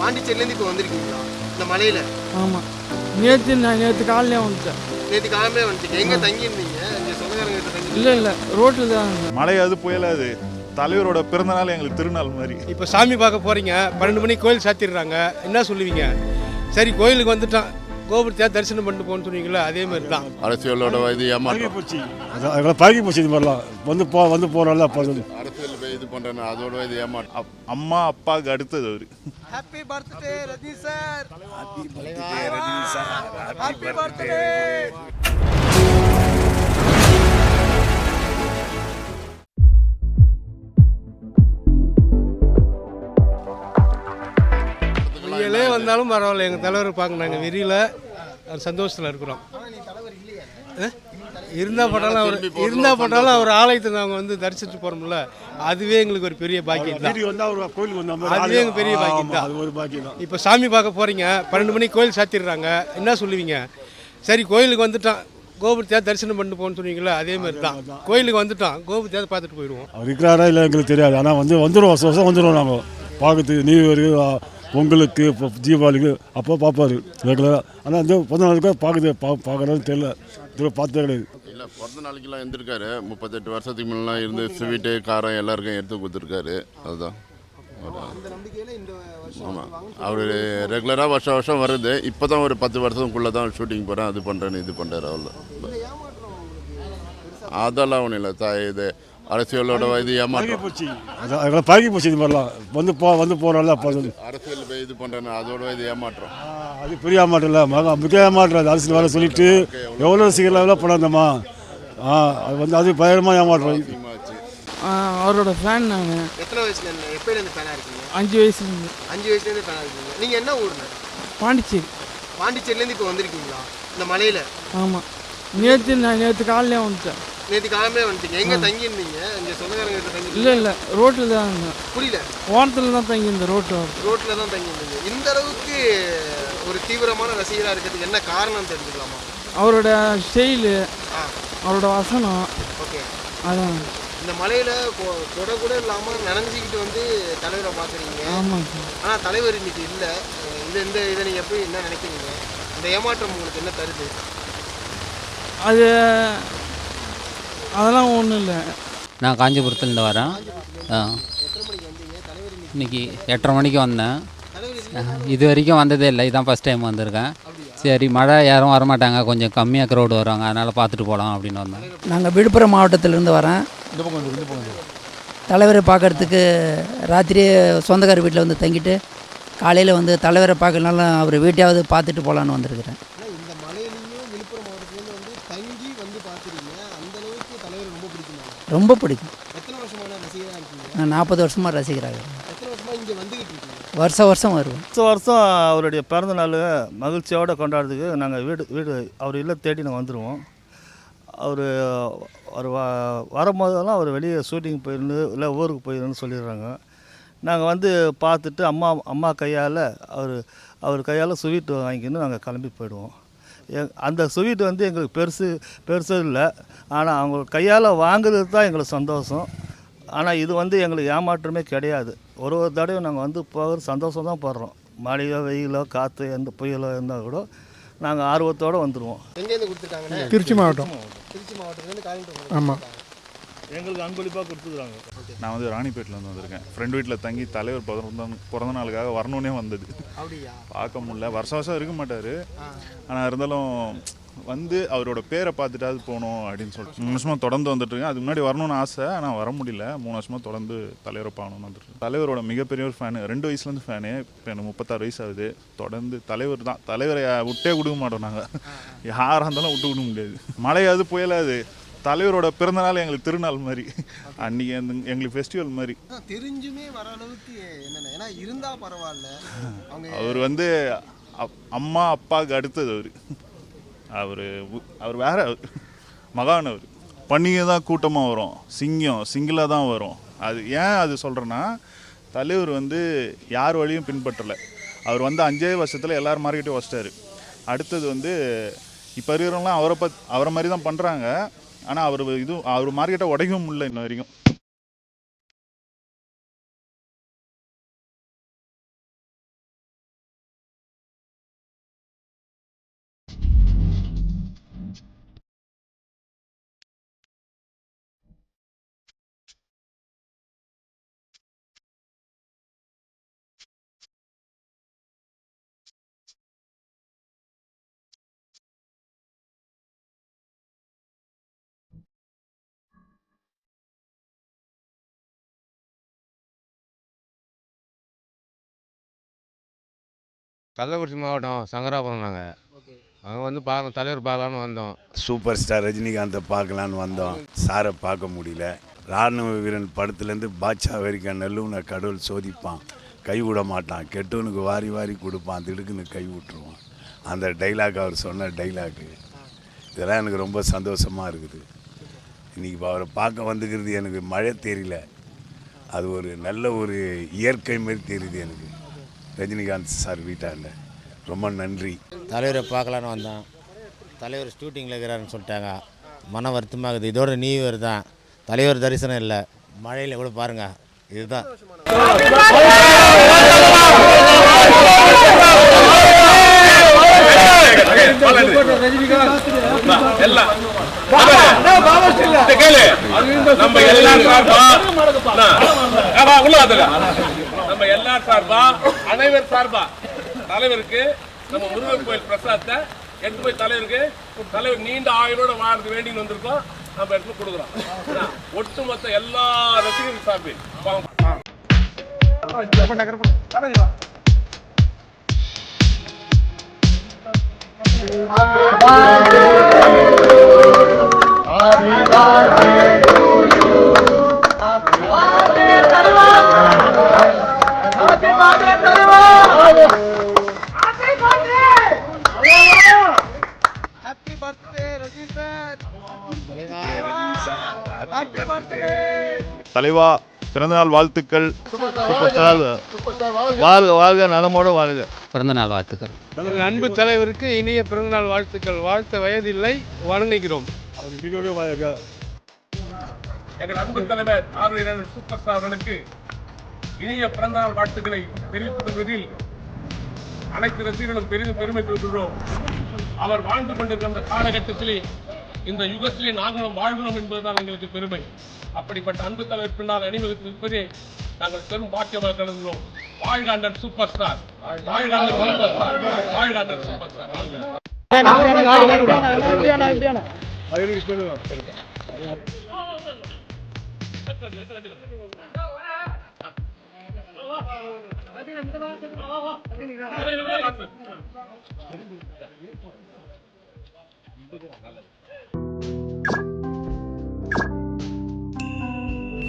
பாண்டிச்சேரியிலேருந்து இப்போ வந்திருக்கீங்களா இந்த மலையில்? ஆமாம், நேற்று காலையிலே வந்துட்டேன். நேற்று காலமே வந்துட்டீங்க. எங்கே தங்கியிருந்தீங்க? இங்கே சொந்தக்காரங்க கிட்ட தங்கி? இல்லை ரோட்டில் தான். மழையாது புயலாது தலைவரோட பிறந்தநாள் எங்களுக்கு திருநாள் மாதிரி. இப்போ சாமி பார்க்க போகிறீங்க, 12 மணிக்கு கோயில் சாத்திடுறாங்க, என்ன சொல்லுவீங்க? சரி கோயிலுக்கு வந்துட்டான், கோபுரத்தை தரிசனம் பண்ணிட்டு போகணும்னு சொன்னீங்களா, அதே மாதிரி தான் அரசியலோட இது ஏமாற்றம் போச்சு. அதெல்லாம் பழகி போச்சு. இது மாதிரிலாம் வந்து போகிறோம்ல அரசியல் இது பண்ணுறேன்னு அதோட இது ஏமாற்றம். அம்மா அப்பாவுக்கு அடுத்தது அவரு. Happy birthday Rajini sir. Happy birthday Rajini sir. Happy birthday. நீங்களே வந்தாலும் பரவாயில்ல, எங்கள் தலைவர் பார்க்க நாங்கள் வெறியில் சந்தோஷத்தில் இருக்கிறோம். இருந்தால் போட்டாலும் அவர் ஆலயத்தை நாங்கள் வந்து தரிசித்து போகிறோம்ல, அதுவே எங்களுக்கு ஒரு பெரிய பாக்கியம் தான். அதுவே எங்கள் பெரிய பாக்கியம் தான். இப்போ சாமி பார்க்க போகிறீங்க, 12 மணிக்கு கோயில் சாத்திடுறாங்க, என்ன சொல்லுவீங்க? சரி கோயிலுக்கு வந்துட்டான், கோபுரத்தை தரிசனம் பண்ணிட்டு போகணும்னு சொன்னீங்களா, அதே மாதிரி தான். கோயிலுக்கு வந்துட்டான், கோபுரத்தை பார்த்துட்டு போயிடுவோம். அவர் இருக்கிறாரா இல்லை எங்களுக்கு தெரியாது. ஆனால் வந்துடுவோம், வருஷம் வந்துடுவோம். நாங்கள் பார்க்கறதுக்கு நியூ இயருக்கு, பொங்கலுக்கு, இப்போ தீபாவளிக்கு அப்போ பார்ப்பாரு ரெகுலராக. ஆனால் வந்து பிறந்த நாளுக்கு பார்க்குறதுன்னு தெரியல, இதில் பார்த்தே கிடையாது. இல்லை பிறந்த நாளைக்கெல்லாம் இருந்திருக்காரு. 38 வருஷத்துக்கு முன்னெல்லாம் இருந்து ஸ்வீட்டு காரம் எல்லாருக்கும் எடுத்து கொடுத்துருக்காரு. அதுதான் ஆமாம். அவர் ரெகுலராக வருஷம் வருது. இப்போ தான் ஒரு 10 வருஷத்துக்குள்ளே தான் ஷூட்டிங் போகிறேன், அது பண்ணுறேன்னு இது பண்ணுறாரு. அவ்வளோ அதெல்லாம் ஒன்றும் இல்லை. இது அரசியலோட இது ஏமாற்றம் போச்சு. அதெல்லாம் பழகி போச்சு. இது மாதிரிலாம் வந்து போகிறோம்ல அரசியல் இது பண்ணுறேன்னு அதோட இது ஏமாற்றம். அது பெரிய ஏமாற்றம் இல்லை, முக்கிய ஏமாற்றம். அரசியல் வர சொல்லிட்டு எவ்வளோ சீக்கிரம் பண்ணாந்தம்மா. அது அது பயங்கரமாக ஏமாற்றம். அவரோட ஃபேன் நாங்கள். எத்தனை வயசுலேருந்து எப்போலேருந்து ஃபேனாக இருக்கீங்க? 5 வயசுலேருந்து. 5 வயசுலேருந்து ஃபேனாக இருக்கீங்க. நீங்கள் என்ன ஊர்ல? பாண்டிச்சேரி. பாண்டிச்சேரியிலேருந்து இப்போ வந்திருக்கீங்களா இந்த மலையில்? ஆமாம், நேற்று காலையிலே வந்துட்டேன். நேற்று காலமே வந்துட்டீங்க. எங்கே தங்கியிருந்தீங்க? இங்கே சொந்தக்காரங்க கிட்ட தங்கி? இல்லை ரோட்டில் தான். புரியல. ஓரத்தில் தான் தங்கியிருந்தேன், ரோட்டில் தான் தங்கியிருந்தீங்க. இந்த அளவுக்கு ஒரு தீவிரமான ரசிகராக இருக்கிறதுக்கு என்ன காரணம் தெரிஞ்சுக்கலாமா? அவரோட ஸ்டைலு, அவரோட வசனம். ஓகே. அதான் இந்த மலையில் கொடை கூட இல்லாமல் நனைஞ்சிக்கிட்டு வந்து தலைவரை பார்க்குறீங்க. ஆமாம் சார். ஆனால் தலைவர் இன்னைக்கு இல்லை. இதை நீங்கள் எப்படி என்ன நினைக்கிறீங்க? இந்த ஏமாற்றம் உங்களுக்கு என்ன தருது? அதெல்லாம் ஒன்றும் இல்லை. நான் காஞ்சிபுரத்துலேருந்து வரேன். இன்னைக்கு 8:30 மணிக்கு வந்தேன். இது வரைக்கும் வந்ததே இல்லை, இதுதான் ஃபஸ்ட் டைம் வந்திருக்கேன். சரி மழை யாரும் வரமாட்டாங்க, கொஞ்சம் கம்மியாக க்ரௌடு வருவாங்க, அதனால் பார்த்துட்டு போகலாம் அப்படின்னு வந்தேன். நாங்கள் விழுப்புரம் மாவட்டத்திலேருந்து வரேன். தலைவரை பார்க்குறதுக்கு ராத்திரியே சொந்தக்கார வீட்டில் வந்து தங்கிட்டு காலையில் வந்து தலைவரை பார்க்கறனால அவர் வீட்டையாவது பார்த்துட்டு போகலான்னு வந்திருக்கிறேன். இந்த மலையிலையும் விழுப்புரம் மாவட்டத்துலேருந்து வந்து தங்கி வந்து பார்த்துருக்கீங்க. அந்த அளவுக்கு தலைவர் ரொம்ப பிடிக்குமா? ரொம்ப பிடிக்கும். எத்தனை வருஷமான ரசிகராக இருக்கீங்க? நான் 40 வருஷமாக ரசிக்கிறாங்க. எத்தனை வருஷமாக இங்கே வந்துக்கிட்டு இருக்கீங்க? வருஷம் வருவேன். வருஷம் அவருடைய பிறந்தநாள் மகிழ்ச்சியோடு கொண்டாடுறதுக்கு நாங்கள் வீடு அவர் இல்லை தேடி நாங்கள் வந்துடுவோம். அவர் வரும்போதெல்லாம் அவர் வெளியே ஷூட்டிங் போயிருந்து இல்லை ஊருக்கு போயிருன்னு சொல்லிடுறாங்க. நாங்கள் வந்து பார்த்துட்டு அம்மா கையால் அவர் கையால் ஸ்வீட்டு வாங்கிக்கின்னு நாங்கள் கிளம்பி போயிடுவோம். அந்த ஸ்வீட்டு வந்து எங்களுக்கு பெருசு இல்லை, ஆனால் அவங்க கையால் வாங்குறது தான் எங்களுக்கு சந்தோஷம். ஆனால் இது வந்து எங்களுக்கு ஏமாற்றமே கிடையாது. ஒரு தடவை நாங்கள் வந்து போகிற சந்தோஷம் தான் படுறோம். மழையோ வெயிலோ காற்று எந்த புயலோ இருந்தால் கூட நாங்கள் ஆர்வத்தோடு வந்துடுவோம். எங்கேருந்து கொடுத்துருக்காங்க? திருச்சி மாவட்டம். திருச்சி மாவட்டத்துலேருந்து காலிட்டு. ஆமாம், எங்களுக்கு அன்பளிப்பாக கொடுத்துருக்காங்க. நான் வந்து ராணிப்பேட்டிலேருந்து வந்திருக்கேன். ஃப்ரெண்ட் வீட்டில் தங்கி தலைவர் பிறந்த நாளுக்காக வரணுன்னே வந்தது. அப்படியா? பார்க்க முடியல, வருஷம் இருக்க மாட்டார். ஆனால் இருந்தாலும் வந்து அவரோட பேரை பார்த்துட்டாது போகணும் அப்படின்னு சொல்லிட்டு 3 வருஷமாக தொடர்ந்து வந்துட்டுருக்கேன். அதுக்கு முன்னாடி வரணும்னு ஆசை, ஆனால் வர முடியல. 3 வருஷமாக தொடர்ந்து தலைவரை பார்க்கணுன்னு வந்துட்டு. தலைவரோட மிகப்பெரிய ஒரு ஃபேனு. 2 வயசுலேருந்து ஃபேனு. இப்போ எனக்கு 36 வயசு ஆகுது. தொடர்ந்து தலைவர் தான். தலைவரை விட்டே கொடுக்க மாட்டோம் நாங்கள். யாராக இருந்தாலும் விட்டு கொடுக்க முடியாது. மழையாது புயலாது தலைவரோட பிறந்தநாள் எங்களுக்கு திருநாள் மாதிரி. அன்றைக்கி எங்களுக்கு ஃபெஸ்டிவல் மாதிரி. தெரிஞ்சுமே வர அளவுக்கு என்னென்ன ஏன்னா இருந்தால் பரவாயில்ல. அவர் வந்து அம்மா அப்பாவுக்கு அடுத்தது அவர் வேற மகான். அவர் பண்டிகை தான் கூட்டமாக வரும், சிங்கிளாக தான் வரும். அது ஏன் அது சொல்கிறேன்னா, தலைவர் வந்து யார் வழியும் பின்பற்றலை. அவர் வந்து 5 வருஷத்தில் எல்லார் மார்க்கெட்டையும் வச்சிட்டாரு. அடுத்தது வந்து இப்போ இருக்கிறவங்களாம் அவரை மாதிரி தான் பண்ணுறாங்க. ஆனால் அவர் மார்க்கெட்டை உடைக்கவும் முடியல இன்ன வரைக்கும். கள்ளக்குறிச்சி மாவட்டம் சங்கராபுரம் நாங்கள். அங்கே வந்து தலைவர் பார்க்கலான்னு வந்தோம். சூப்பர் ஸ்டார் ரஜினிகாந்தை பார்க்கலான்னு வந்தோம். சாரை பார்க்க முடியல. ராணுவ வீரன் படத்துலேருந்து பாட்சா வரைக்கும் நல்லுவனை கடவுள் சோதிப்பான், கை விட மாட்டான், கெட்டவனுக்கு வாரி வாரி கொடுப்பான், திடுக்குன்னு கை விட்டுருவான். அந்த டைலாக் அவர் சொன்ன டைலாக்கு இதெல்லாம் எனக்கு ரொம்ப சந்தோஷமாக இருக்குது. இன்றைக்கி அவரை பார்க்க வந்துக்கிறது எனக்கு மழை தெரியல, அது ஒரு நல்ல ஒரு இயற்கை மாரி தெரியுது எனக்கு. ரஜினிகாந்த் சார் வீட்டாண்ட ரொம்ப நன்றி. தலைவரை பார்க்கலான்னு வந்தோம். தலைவர் ஷூட்டிங்கில் இருக்கிறாருன்னு சொல்லிட்டாங்க. மன வருத்தமாகுது. இதோட நியூ இயர் தான், தலைவர் தரிசனம் இல்லை. மழையில் கூட பாருங்கள், இதுதான். அனைவர் சார்பா தலைவருக்கு நம்ம முருகன் கோயில் பிரசாதத்தை எடுத்து போய் தலைவருக்கு, தலைவர் நீண்ட ஆயுளோட வாழ்ந்து வேண்டின்னு வந்திருக்கோம். நம்ம எடுத்து கொடுக்குறோம். ஒட்டுமொத்த எல்லா ரசிகர்கள் சார்பில் தலைவா பிறந்தநாள் வாழ்த்துக்கள். வாழ்க வாழ்க, நலமோடு வாழ்க. பிறந்தநாள் வாழ்த்துக்கள். நமது அன்பு தலைவருக்கு இனிய பிறந்தநாள் வாழ்த்துக்கள். வாழ்த்த வயதில்லை, வணங்குகிறோம். எங்கள் அன்பு தலைவர் ஆர்வலர் சூப்பர் ஸ்டார் அவர்களுக்கு இனிய பிறந்தநாள் வாழ்த்துக்களை தெரிவித்துக் கொள்வதில் அனைத்து ரசிகர்களும் பெரிதும் பெருமை கொள்கிறோம். அவர் வாழ்ந்து கொண்டிருக்கின்ற காலகட்டத்திலே இந்த யுகத்திலே நாங்களும் வாழ்கிறோம் என்பதுதான் எங்களுக்கு பெருமை. அப்படிப்பட்ட அன்பு தலைவர் பின்னால் அணிவகுத்திருப்பதே நாங்கள் பெரும் பாக்கியமாக கருதுகிறோம். வாழ்க அண்ணன் சூப்பர் ஸ்டார், வாழ்க அண்ணன் சூப்பர் ஸ்டார், வாழ்க அண்ணன் சூப்பர் ஸ்டார்.